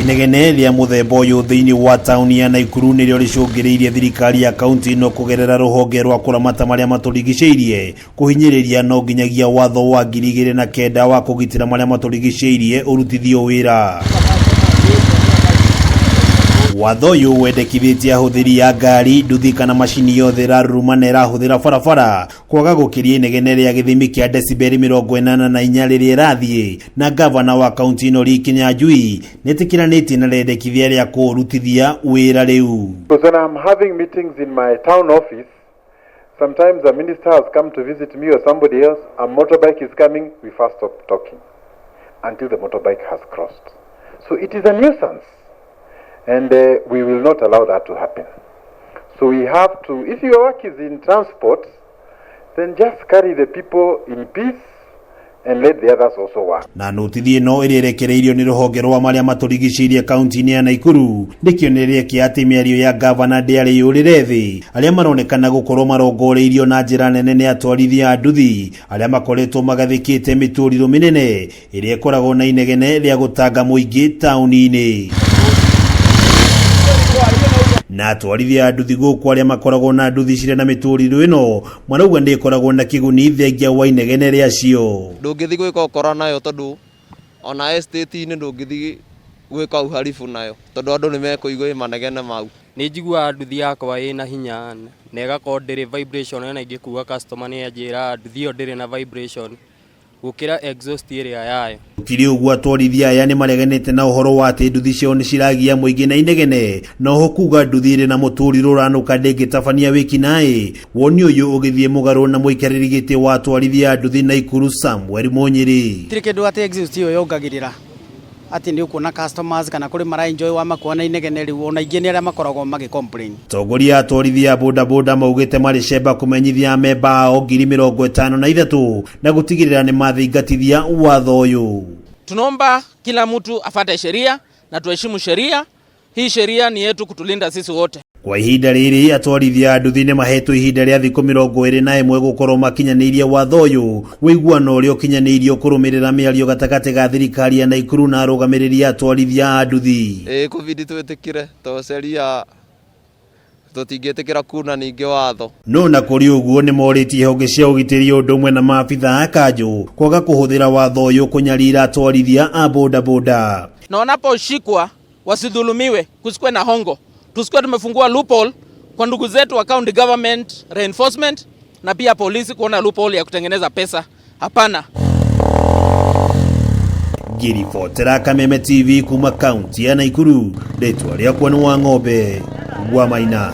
Inegene ria muthemba uyu thiini wa tauni ya Naikuru nirio ricungiriirie thirikari ya kaunti no kugerera ruhonge rwa kuramata maria maturigiceirie kuhinyiriria no nginyagia watho wa 2009 wa kugitira maria maturigiceirie urutithio wira. Watho uyu wendekithitie ahuthiri ya ngari, nduthi kana mashini yothe raruma na irahuthira barabara kwaga gukiria inegene ria githimi kia decibeli 84 riria irathie, na gavana wa kaunti ino Lee Kinyanjui netikiranĩtie na rendekithia ria kurutithia wira riu. Because when I'm having meetings in my town office, sometimes a minister has come to visit me or somebody else, a motorbike is coming, we first stop talking until the motorbike has crossed. So it is a nuisance. And we will not allow that to happen. So we have to, if your work is in transport, then just carry the people in peace and let the others also work. Na notithi no irerekereirio ni ruhonge rwa maria maturigiceirie kaunti-ini ya Naikuru ndikionererie ati miario ya gavana ndiari yurire thi aria maronekana gukorwo marongoreirio na njira nene ni atwarithia a nduthi aria makoretwo magathikite mituriro minene iria ikoragwo na inegene ria gutanga muingi tauni-ini. Na atwarithia a nduthi guku aria makoragwo na nduthi cire na mituriro ino marauga ndikoragwo na kiguni thengia wa inegene riacio. Ndungithi gwika ukora nayo tondu ona estate-ini ndungithi gwika uharifu nayo tondu andu ni mekuigwa manegene mau. Ni njigua nduthi yakwa ina hinya na igakorwo ndiri vibration na ingikuga customer ni anjira nduthi iyo ndiri na vibration gukira exhaust area yayo. Kiri uguo atwarithia aya ni mareganite na uhoro wa ati nduthi cio ni ciragia muingi na inegene no kuga nduthi iri na muturiro uranuka ndingitabania wiki nae. Woni uyu ugithie mugaru na muikariri giti wa atwarithia a nduthi Naikuru Samuel Munyiri. Tirikedu ati exhaust iyo yongagirira ati ndi ukuna customers kana kuri mara enjoy wa makuona inegene riu ona ingi ni aria makoragwo magi complain. Tongoria atwarithia boda boda maugite mari sheba kumenyithia memba ao 53,000 na gutigirira ni mathingatithia watho uyu. Tunaomba kila mtu afuate sheria na tuheshimu sheria. Hii sheria ni yetu kutulinda sisi wote. Kwa ihinda riri atwarithia a nduthi ni mahetwo ihinda ria thiku 21 gukorwo makinyanirie watho uyu wiguano uri ukinyanirio kurumirira miario gatagati ga thirikari ya Naikuru na arugamiriri atwarithia a nduthi. Covid twetikire to sheria tutingetikira kuna ninge watho. No na kuri uguo ni moritie honge cia ugitiri undumwe na maabitha a kanju kwaga kuhuthira watho uyu kunyarira atwarithia a boda boda. Na wanaposhikwa wasidhulumiwe, kusikwe na hongo. Tusikwe tumefungua loophole kwa ndugu zetu wa county government reinforcement na pia polisi kuona loophole ya kutengeneza pesa. Hapana. Ngiribotera Kameme TV kuma kaunti ya Naikuru. Letwa ria kwanu wa ng'ombe Gwa Maina.